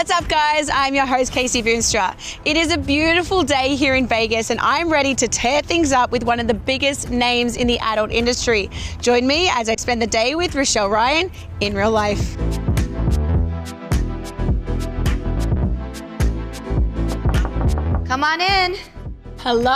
What's up, guys? I'm your host, Casey Boonstra. It is a beautiful day here in Vegas, and I'm ready to tear things up with one of the biggest names in the adult industry. Join me as I spend the day with Richelle Ryan in real life. Come on in. Hello.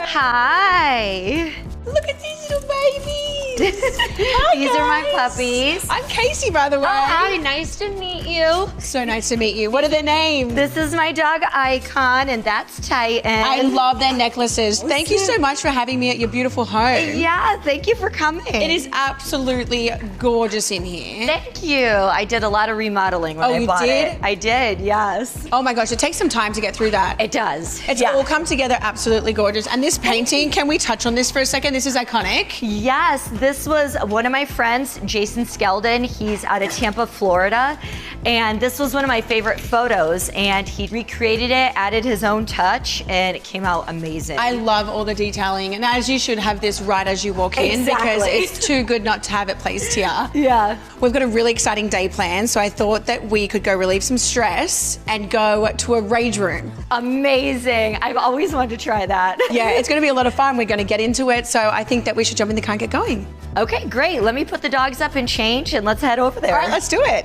Hi. Look at these little babies. These are my puppies. I'm Casey, by the way. Oh, hi, nice to meet you. So nice to meet you. What are their names? This is my dog Icon, and that's Titan. I love their necklaces. Thank you so much for having me at your beautiful home. Yeah, thank you for coming. It is absolutely gorgeous in here. Thank you. I did a lot of remodeling when I bought it. I did, yes. Oh my gosh, it takes some time to get through that. It does. It's all come together absolutely gorgeous. And this painting, can we touch on this for a second? This is iconic. Yes, this was one of my friends, Jason Skeldon. He's out of Tampa, Florida. And this was one of my favorite photos. And he recreated it, added his own touch, and it came out amazing. I love all the detailing. And as you should have this right as you walk in, because it's too good not to have it placed here. Yeah. We've got a really exciting day planned, so I thought that we could go relieve some stress and go to a rage room. Amazing. I've always wanted to try that. Yeah, it's going to be a lot of fun. We're going to get into it, so I think that we should jump in the car and get going. Okay, great. Let me put the dogs up and change, and let's head over there. All right, let's do it.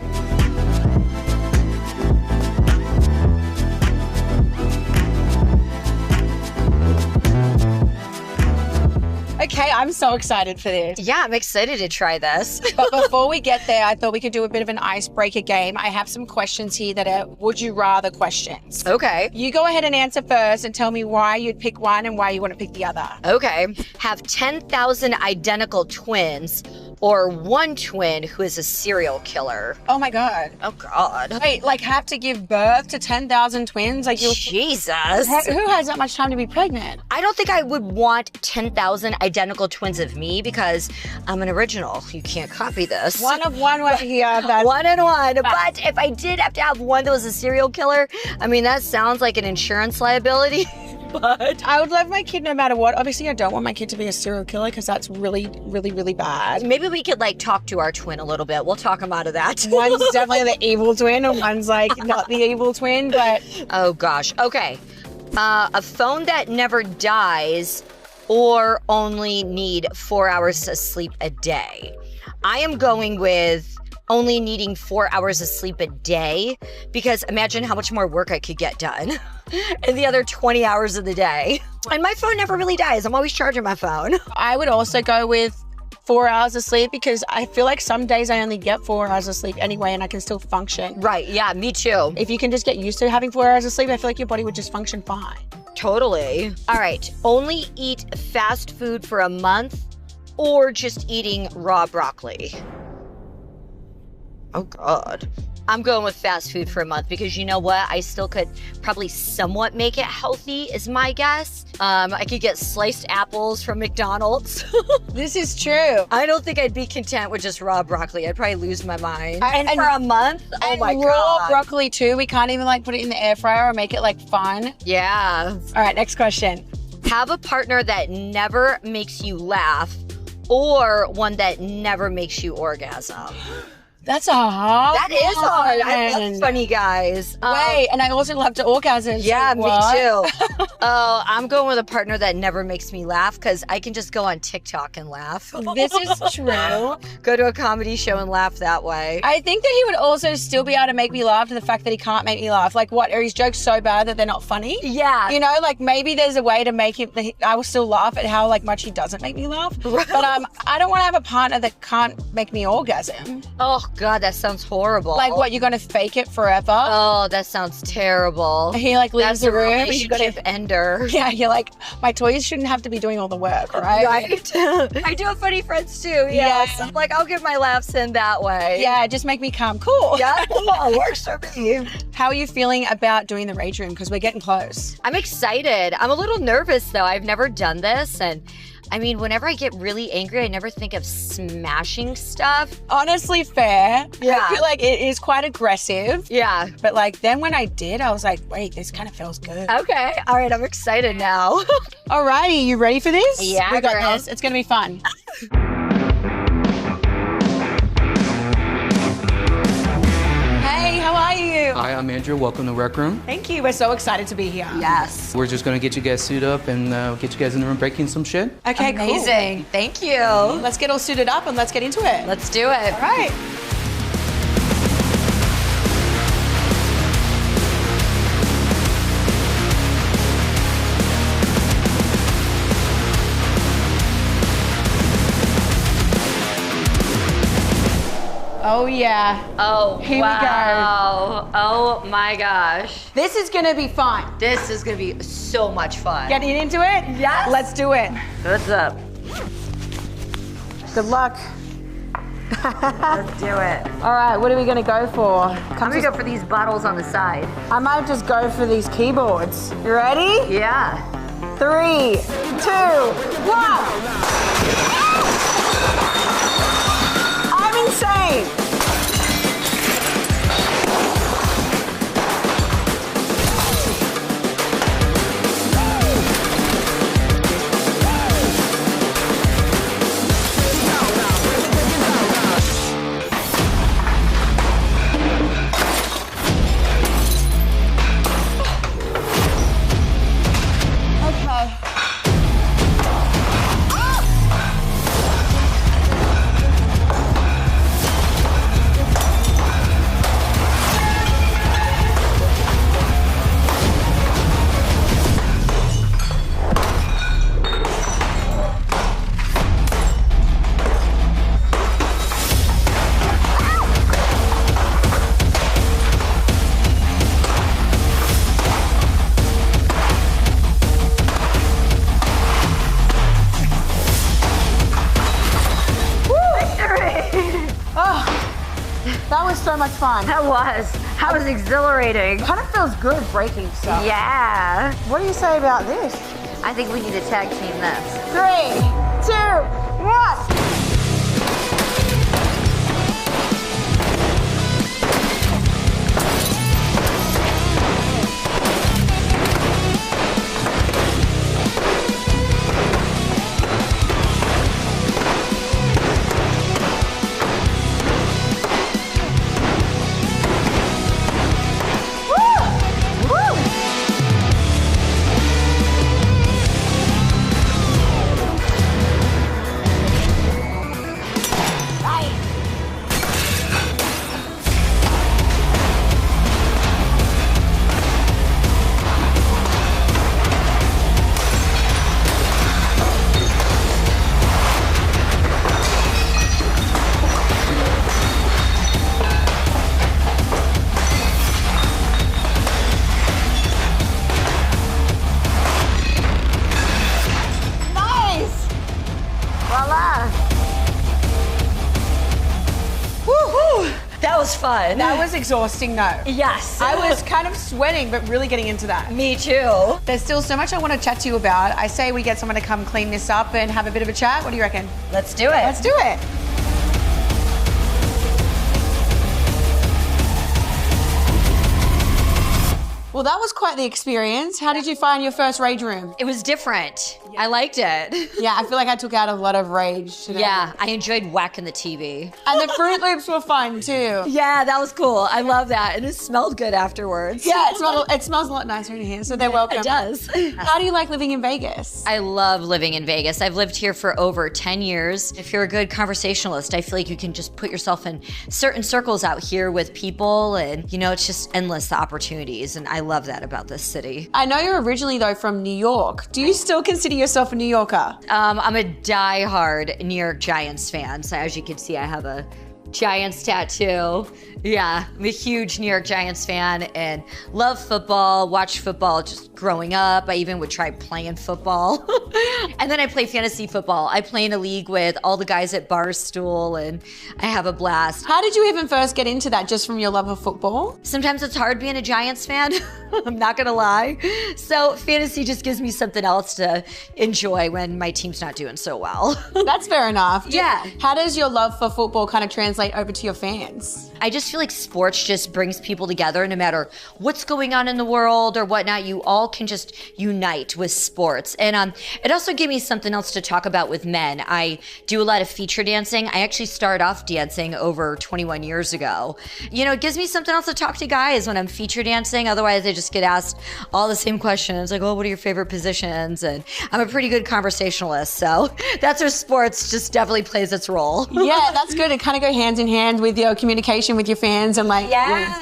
Okay, I'm so excited for this. Yeah, I'm excited to try this. But before we get there, I thought we could do a bit of an icebreaker game. I have some questions here that are would you rather questions. Okay. You go ahead and answer first and tell me why you'd pick one and why you want to pick the other. Okay. Have 10,000 identical twins or one twin who is a serial killer? Oh my God. Oh God. Wait, like have to give birth to 10,000 twins? Like Jesus. Who has that much time to be pregnant? I don't think I would want 10,000 identical twins of me because I'm an original. You can't copy this. One of one right here. That's one and one. But if I did have to have one that was a serial killer, I mean, that sounds like an insurance liability. But I would love my kid no matter what. Obviously, I don't want my kid to be a serial killer because that's really, really, really bad. Maybe we could like talk to our twin a little bit. We'll talk him out of that. One's definitely the evil twin and one's like not the evil twin, but... Oh gosh. Okay. A phone that never dies or only need 4 hours of sleep a day. I am going with only needing 4 hours of sleep a day because imagine how much more work I could get done in the other 20 hours of the day. And my phone never really dies. I'm always charging my phone. I would also go with 4 hours of sleep because I feel like some days I only get 4 hours of sleep anyway and I can still function. Right, yeah, me too. If you can just get used to having 4 hours of sleep, I feel like your body would just function fine. Totally. All right, only eat fast food for a month or just eating raw broccoli. Oh God. I'm going with fast food for a month because you know what? I still could probably somewhat make it healthy is my guess. I could get sliced apples from McDonald's. This is true. I don't think I'd be content with just raw broccoli. I'd probably lose my mind. And for a month? Oh my God. Raw broccoli too. We can't even like put it in the air fryer or make it like fun. Yeah. All right, next question. Have a partner that never makes you laugh or one that never makes you orgasm. That's a hard That is hard. I one. love funny guys. Wait, and I also love to orgasm. Yeah, so me too. Oh, I'm going with a partner that never makes me laugh because I can just go on TikTok and laugh. This is true. Go to a comedy show and laugh that way. I think that he would also still be able to make me laugh to the fact that he can't make me laugh. Like what, are his jokes so bad that they're not funny? Yeah. You know, like maybe there's a way to make him, I will still laugh at how like much he doesn't make me laugh. But I don't want to have a partner that can't make me orgasm. Oh God, that sounds horrible. Like what, you're going to fake it forever? Oh, that sounds terrible. He like leaves the room. Relationship ender. Yeah, you're like, my toys shouldn't have to be doing all the work, right? Right. I do have funny friends too. Yes. Yeah. I'm like, I'll give my laughs in that way. Yeah, just make me calm. Cool. Yeah, cool. Works for me. How are you feeling about doing the rage room? Because we're getting close. I'm excited. I'm a little nervous though. I've never done this and I mean, whenever I get really angry, I never think of smashing stuff. Honestly, fair. Yeah. I feel like it is quite aggressive. Yeah. But like then when I did, I was like, wait, this kind of feels good. Okay. All right. I'm excited now. Alrighty, you ready for this? Yeah, we got girl. this. It's gonna be fun. Hey, how are you? you. Hi, I'm Andrew. Welcome to Rec Room. Thank you. We're so excited to be here. Yes. We're just gonna get you guys suited up and get you guys in the room breaking some shit. Okay, Amazing. Thank you. cool. Let's get all suited up and let's get into it. Let's do it. All right. Oh yeah. Oh, Here wow. Oh my gosh. This is gonna be fun. This is gonna be so much fun. Getting into it? Yes. Let's do it. What's up? Good luck. Let's do it. All right, what are we gonna go for? I'm gonna go for these bottles on the side. I might just go for these keyboards. You ready? Yeah. 3, 2, 1. I'm insane. That was so much fun. That was exhilarating. Kind of feels good breaking stuff. Yeah. What do you say about this? I think we need to tag team this. 3, 2, 1. That was fun. That was exhausting though. Yes. I was kind of sweating, but really getting into that. Me too. There's still so much I want to chat to you about. I say we get someone to come clean this up and have a bit of a chat. What do you reckon? Let's do it. Let's do it. Well, that was quite the experience. How did you find your first rage room? It was different. I liked it. Yeah, I feel like I took out a lot of rage today. Yeah, I enjoyed whacking the TV. And the Fruit Loops were fun too. Yeah, that was cool. I love that. And it smelled good afterwards. Yeah, it smells a lot nicer in here, so they're welcome. It does. How do you like living in Vegas? I love living in Vegas. I've lived here for over 10 years. If you're a good conversationalist, I feel like you can just put yourself in certain circles out here with people, and it's just endless, the opportunities, and I love that about this city. I know you're originally though from New York. Do you still consider yourself a New Yorker? I'm a diehard New York Giants fan, so as you can see, I have a Giants tattoo. Yeah, I'm a huge New York Giants fan and love football, watch football just growing up. I even would try playing football. And then I play fantasy football. I play in a league with all the guys at Barstool and I have a blast. How did you even first get into that, just from your love of football? Sometimes it's hard being a Giants fan. I'm not gonna lie. So fantasy just gives me something else to enjoy when my team's not doing so well. That's fair enough. Yeah. How does your love for football kind of translate over to your fans? I just feel like sports just brings people together no matter what's going on in the world or whatnot. You all can just unite with sports. And it also gave me something else to talk about with men. I do a lot of feature dancing. I actually started off dancing over 21 years ago. You know, it gives me something else to talk to guys when I'm feature dancing. Otherwise, I just get asked all the same questions like, oh, what are your favorite positions? And I'm a pretty good conversationalist. So that's where sports just definitely plays its role. Yeah, that's good. It kind of go hands in hand with your communication with your fans and like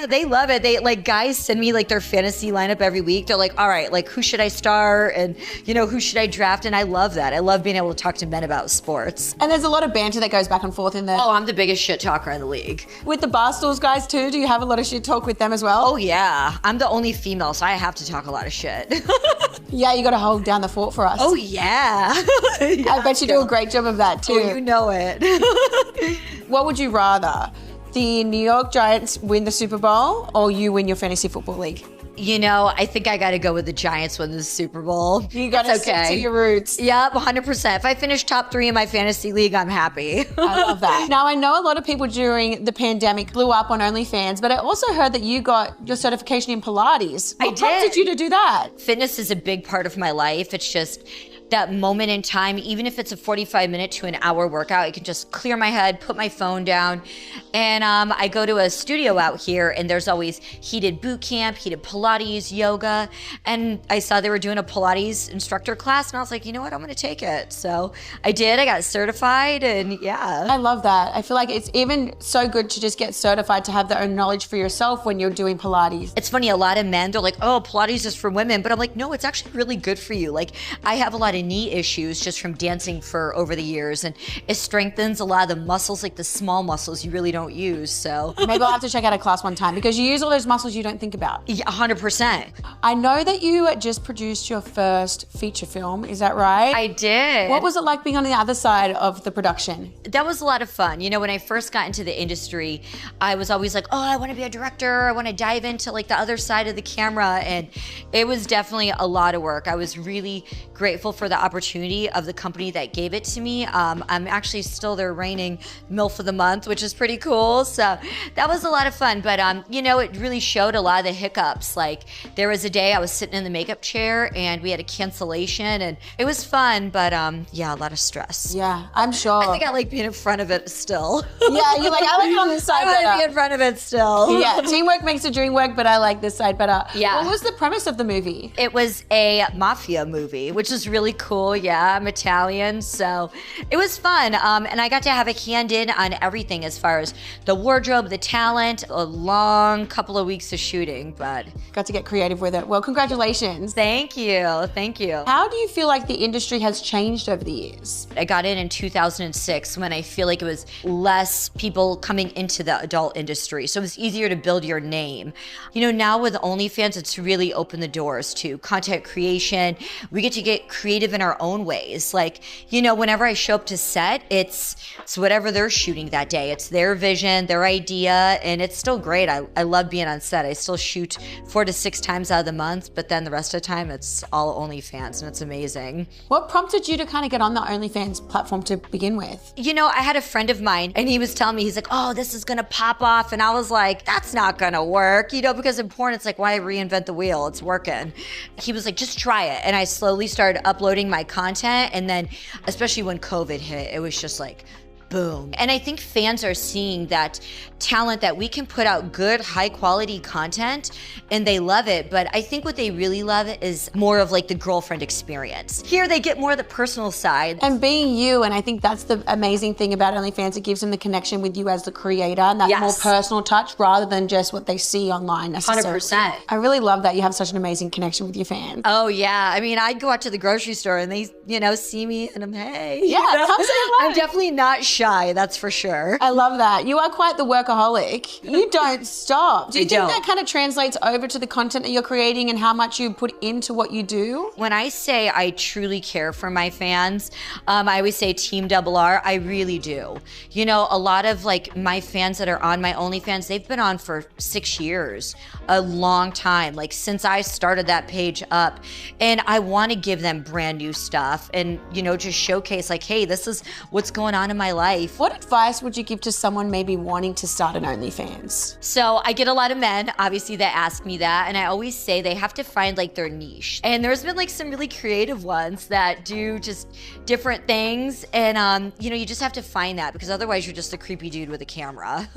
they love it. They like guys send me like their fantasy lineup every week. They're like, all right, like who should I start and you know who should I draft? And I love that. I love being able to talk to men about sports. And there's a lot of banter that goes back and forth in there. Oh, I'm the biggest shit talker in the league. With the Barstools guys too, do you have a lot of shit talk with them as well? Oh yeah, I'm the only female, so I have to talk a lot of shit. Yeah, you got to hold down the fort for us. Oh yeah. I bet you do a great job of that too. Oh, you know it. What would you rather? The New York Giants win the Super Bowl or you win your fantasy football league? You know, I think I got to go with the Giants win the Super Bowl. You got to stick to your roots. Yep, 100%. If I finish top 3 in my fantasy league, I'm happy. I love that. Now, I know a lot of people during the pandemic blew up on OnlyFans, but I also heard that you got your certification in Pilates. What prompted you to do that? Fitness is a big part of my life. It's just that moment in time, even if it's a 45-minute to an hour workout, I can just clear my head, put my phone down. And I go to a studio out here and there's always heated boot camp, heated Pilates, yoga. And I saw they were doing a Pilates instructor class and I was like, you know what, I'm gonna take it. So I did, I got certified and yeah. I love that. I feel like it's even so good to just get certified to have the own knowledge for yourself when you're doing Pilates. It's funny, a lot of men, they're like, oh, Pilates is for women. But I'm like, no, it's actually really good for you. Like I have a lot of knee issues just from dancing for over the years and it strengthens a lot of the muscles, like the small muscles you really don't use. So maybe I'll have to check out a class one time because you use all those muscles you don't think about. Yeah, 100%. I know that you just produced your first feature film, is that right? I did. What was it like being on the other side of the production? That was a lot of fun. You know, when I first got into the industry, I was always like, oh, I want to be a director. I want to dive into like the other side of the camera. And it was definitely a lot of work. I was really grateful for the opportunity of the company that gave it to me. I'm actually still their reigning MILF of the month, which is pretty cool. So that was a lot of fun. But, you know, it really showed a lot of the hiccups. Like there was a day I was sitting in the makeup chair and we had a cancellation and it was fun, but yeah, a lot of stress. Yeah, I'm sure. I think I like being in front of it still. Yeah, you're like, I like it on this side better. I want to be in front of it still. Yeah, teamwork makes the dream work, but I like this side better. Yeah. What was the premise of the movie? It was a mafia movie, which is really cool. Yeah, I'm Italian, so it was fun. And I got to have a hand in on everything as far as the wardrobe, the talent, a long couple of weeks of shooting, but got to get creative with it. Well, congratulations. Thank you. Thank you. How do you feel like the industry has changed over the years? I got in 2006 when I feel like it was less people coming into the adult industry. So it was easier to build your name. You know, now with OnlyFans, it's really opened the doors to content creation. We get to get creative in our own ways. Like, you know, whenever I show up to set, it's whatever they're shooting that day. It's their vision, their idea, and it's still great. I love being on set. I still shoot 4 to 6 times out of the month, but then the rest of the time it's all OnlyFans and it's amazing. What prompted you to kind of get on the OnlyFans platform to begin with? You know, I had a friend of mine and he was telling me, he's like, oh, this is gonna pop off. And I was like, that's not gonna work. You know, because in porn, it's like, why reinvent the wheel? It's working. He was like, just try it. And I slowly started uploading my content. And then, especially when COVID hit, it was just like, boom. And I think fans are seeing that talent that we can put out good, high quality content and they love it. But I think what they really love is more of like the girlfriend experience. Here they get more of the personal side. And being you, and I think that's the amazing thing about OnlyFans, it gives them the connection with you as the creator and that more personal touch rather than just what they see online necessarily. 100%. I really love that you have such an amazing connection with your fans. Oh yeah. I mean, I go out to the grocery store and they, you know, see me and I'm, hey. Yeah, you know? come say hello. I'm definitely not shy, that's for sure. I love that. You are quite the workaholic. You don't stop. Do you think that kind of translates over to the content that you're creating and how much you put into what you do? When I say I truly care for my fans, I always say Team Double R, I really do. You know, a lot of like my fans that are on my OnlyFans, they've been on for 6 years, a long time, like since I started that page up. And I want to give them brand new stuff and, you know, just showcase like, hey, this is what's going on in my life. What advice would you give to someone maybe wanting to start an OnlyFans? So I get a lot of men, obviously, that ask me that. And I always say they have to find like their niche. And there's been like some really creative ones that do just different things. And, you know, you just have to find that because otherwise you're just a creepy dude with a camera.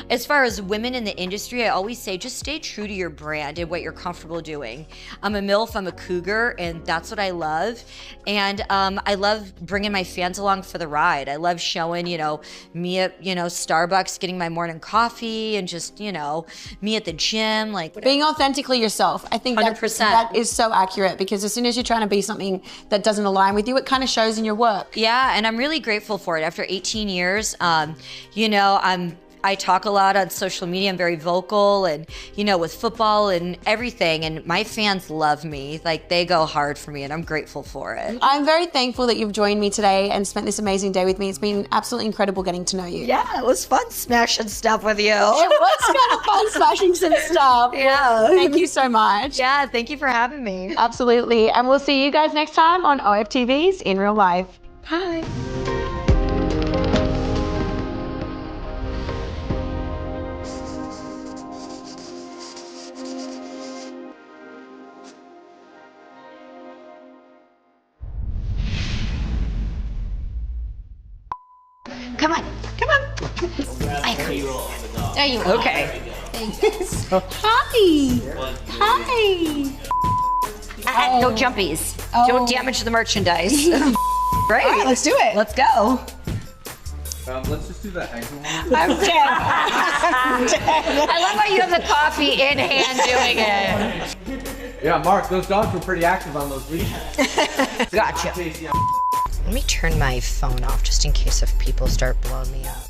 As far as women in the industry, I always say just stay true to your brand and what you're comfortable doing. I'm a MILF, I'm a cougar, and that's what I love. And I love bringing my fans along for the ride. I love showing, you know, me at, you know, Starbucks getting my morning coffee and just, you know, me at the gym, like being authentically yourself. I think 100%. that is so accurate because as soon as you're trying to be something that doesn't align with you, it kind of shows in your work. Yeah, and I'm really grateful for it. After 18 years, you know, I talk a lot on social media. I'm very vocal and, you know, with football and everything. And my fans love me. Like, they go hard for me and I'm grateful for it. I'm very thankful that you've joined me today and spent this amazing day with me. It's been absolutely incredible getting to know you. Yeah, it was fun smashing stuff with you. It was kind of fun smashing some stuff. Yeah. Thank you so much. Yeah, thank you for having me. Absolutely. And we'll see you guys next time on OFTV's In Real Life. Bye. Come on. There you are. Okay. Hi. No jumpies. Don't damage the merchandise. Great. All right, let's do it. Let's go. Let's just do the angle one. I'm dead. I love how you have the coffee in hand doing it. Yeah, Mark, those dogs were pretty active on those weekends. Gotcha. Let me turn my phone off just in case if people start blowing me up.